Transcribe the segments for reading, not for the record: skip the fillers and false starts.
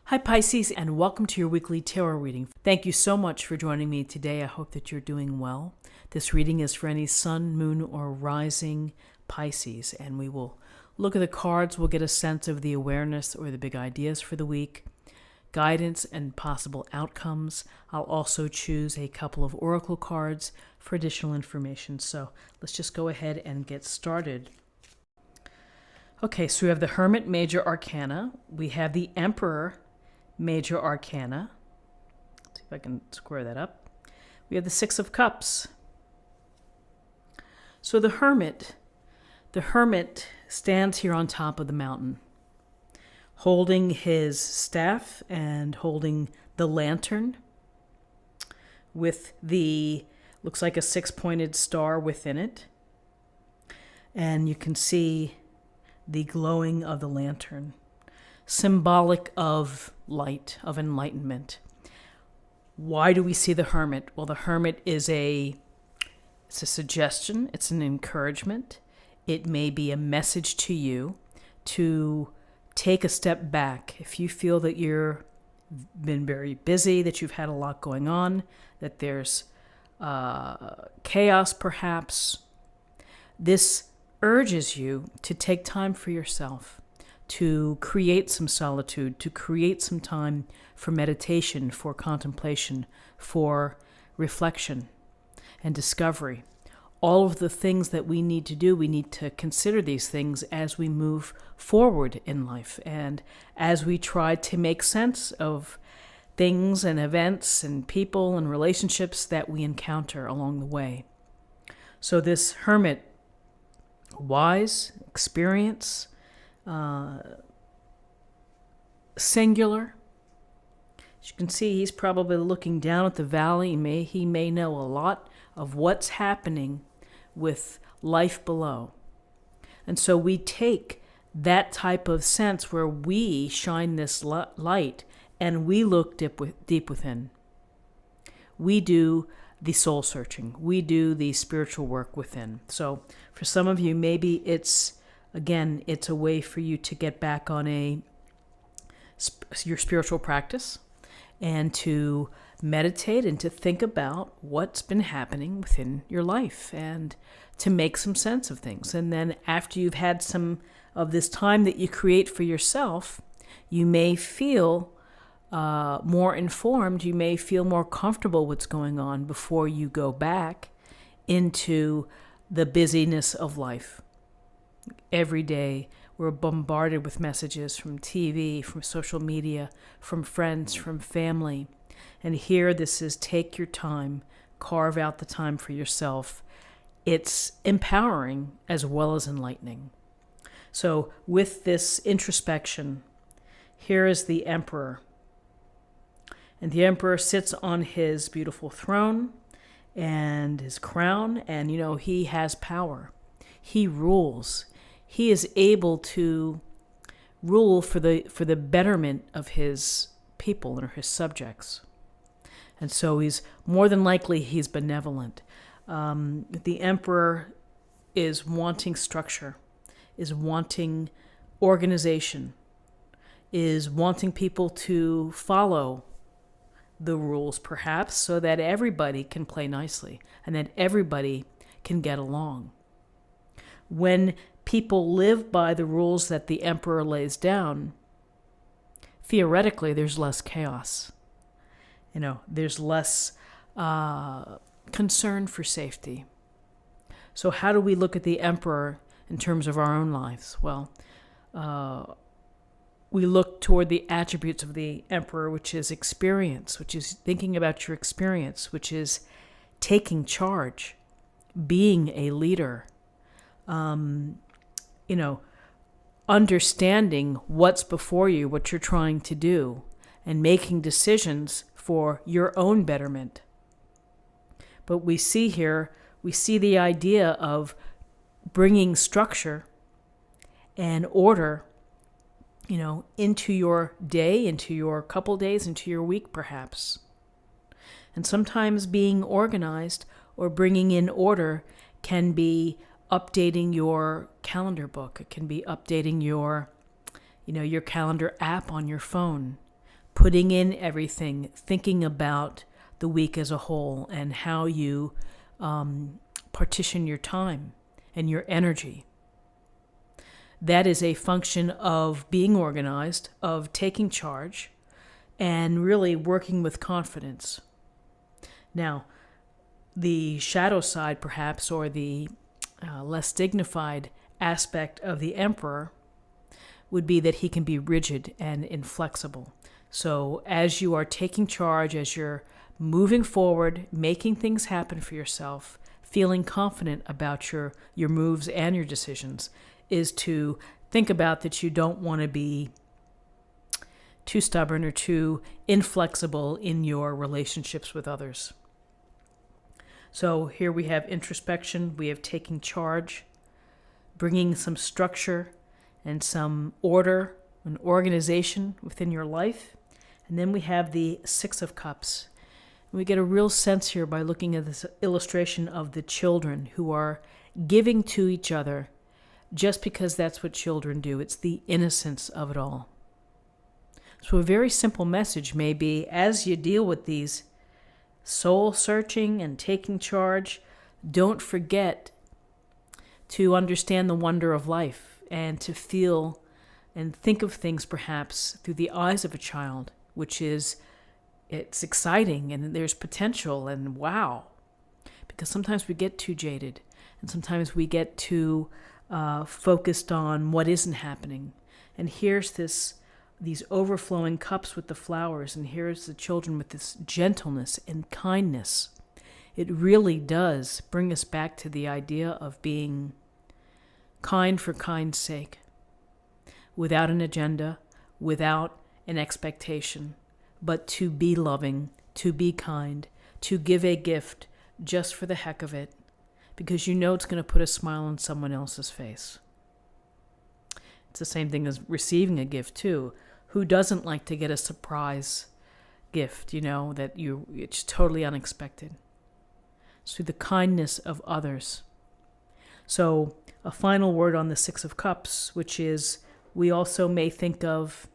Hi Pisces, and welcome to your weekly tarot reading. Thank you so much for joining me today. I hope that you're doing well. This reading is for any sun, moon, or rising Pisces, and we will look at the cards. We'll get a sense of the awareness or the big ideas for the week, guidance and possible outcomes. I'll also choose a couple of oracle cards for additional information. So let's just go ahead and get started. Okay, so we have the Hermit Major Arcana. We have the Emperor Major Arcana. Let's see if I can square that up. We have the Six of Cups. So the Hermit stands here on top of the mountain, holding his staff and holding the lantern with looks like a six-pointed star within it. And you can see the glowing of the lantern, symbolic of light, of enlightenment. Why do we see the Hermit? Well, the Hermit it's a suggestion, it's an encouragement. It may be a message to you to take a step back. If you feel that you've been very busy, that you've had a lot going on, that there's chaos perhaps, this urges you to take time for yourself, to create some solitude, to create some time for meditation, for contemplation, for reflection and discovery. All of the things that we need to do, we need to consider these things as we move forward in life and as we try to make sense of things and events and people and relationships that we encounter along the way. So this Hermit, wise, experience, singular. As you can see, he's probably looking down at the valley. He may know a lot of what's happening with life below. And so we take that type of sense where we shine this light and we look deep within. We do the soul searching. We do the spiritual work within. So for some of you, maybe it's a way for you to get back on your spiritual practice and to meditate and to think about what's been happening within your life and to make some sense of things. And then after you've had some of this time that you create for yourself, you may feel more informed, you may feel more comfortable what's going on before you go back into the busyness of life. Every day we're bombarded with messages from TV, from social media, from friends, from family. And here this is take your time, carve out the time for yourself. It's empowering as well as enlightening. So with this introspection, here is the Emperor. And the Emperor sits on his beautiful throne and his crown, and he has power. He rules. He is able to rule for the betterment of his people and his subjects. And so he's more than likely he's benevolent. The Emperor is wanting structure, is wanting organization, is wanting people to follow the rules perhaps so that everybody can play nicely and that everybody can get along. When people live by the rules that the Emperor lays down, theoretically there's less chaos. There's less concern for safety. So how do we look at the Emperor in terms of our own lives? Well, we look toward the attributes of the Emperor, which is experience, which is thinking about your experience, which is taking charge, being a leader, understanding what's before you, what you're trying to do, and making decisions for your own betterment. But we see the idea of bringing structure and order, into your day, into your couple days, into your week perhaps. And sometimes being organized or bringing in order can be updating your calendar book. It can be updating your calendar app on your phone putting in everything, thinking about the week as a whole and how you partition your time and your energy. That is a function of being organized, of taking charge, and really working with confidence. Now, the shadow side, perhaps, or the less dignified aspect of the Emperor would be that he can be rigid and inflexible. So as you are taking charge, as you're moving forward, making things happen for yourself, feeling confident about your moves and your decisions, is to think about that you don't want to be too stubborn or too inflexible in your relationships with others. So here we have introspection, we have taking charge, bringing some structure and some order and organization within your life. And then we have the Six of Cups. We get a real sense here by looking at this illustration of the children who are giving to each other just because that's what children do. It's the innocence of it all. So a very simple message may be, as you deal with these soul searching and taking charge, don't forget to understand the wonder of life and to feel and think of things perhaps through the eyes of a child, which is, it's exciting and there's potential and wow. Because sometimes we get too jaded and sometimes we get too focused on what isn't happening. And here's these overflowing cups with the flowers, and here's the children with this gentleness and kindness. It really does bring us back to the idea of being kind for kind's sake, without an agenda, without an expectation, but to be loving, to be kind, to give a gift just for the heck of it, because you know it's going to put a smile on someone else's face. It's the same thing as receiving a gift too. Who doesn't like to get a surprise gift, that it's totally unexpected? It's through the kindness of others. So a final word on the Six of Cups, which is, we also may think of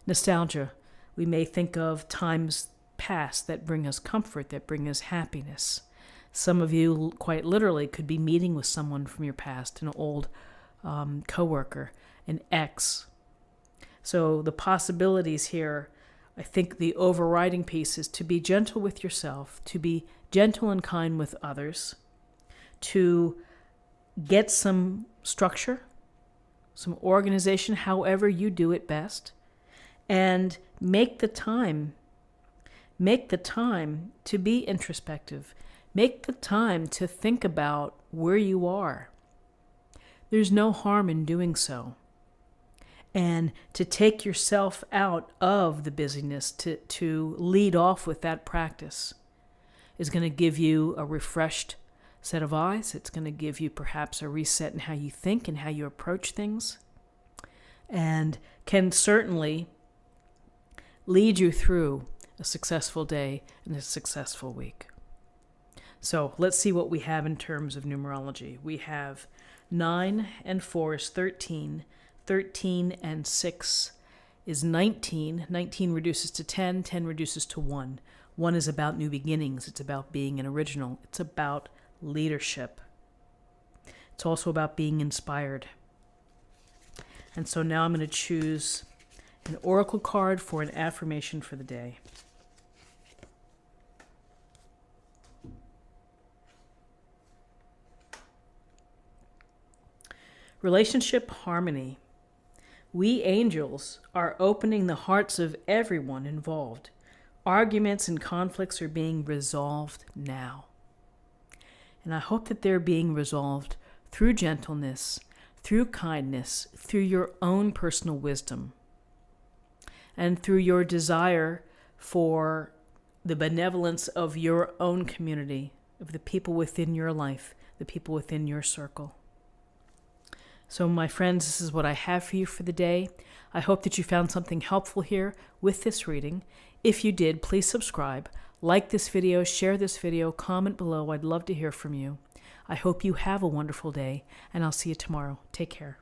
nostalgia. We may think of times past that bring us comfort, that bring us happiness. Some of you quite literally could be meeting with someone from your past, an old coworker, an ex. So the possibilities here, I think the overriding piece is to be gentle with yourself, to be gentle and kind with others, to get some structure, some organization, however you do it best, and make the time to be introspective. Make the time to think about where you are. There's no harm in doing so. And to take yourself out of the busyness, to lead off with that practice, is going to give you a refreshed set of eyes. It's going to give you perhaps a reset in how you think and how you approach things, and can certainly lead you through a successful day and a successful week. So let's see what we have in terms of numerology. We have 9 and 4 is 13. 13 and 6 is 19. 19 reduces to 10. 10 reduces to 1. 1 is about new beginnings. It's about being an original. It's about leadership. It's also about being inspired. And so now I'm going to choose an oracle card for an affirmation for the day. Relationship harmony. We angels are opening the hearts of everyone involved. Arguments and conflicts are being resolved now. And I hope that they're being resolved through gentleness, through kindness, through your own personal wisdom, and through your desire for the benevolence of your own community, of the people within your life, the people within your circle. So my friends, this is what I have for you for the day. I hope that you found something helpful here with this reading. If you did, please subscribe, like this video, share this video, comment below. I'd love to hear from you. I hope you have a wonderful day, and I'll see you tomorrow. Take care.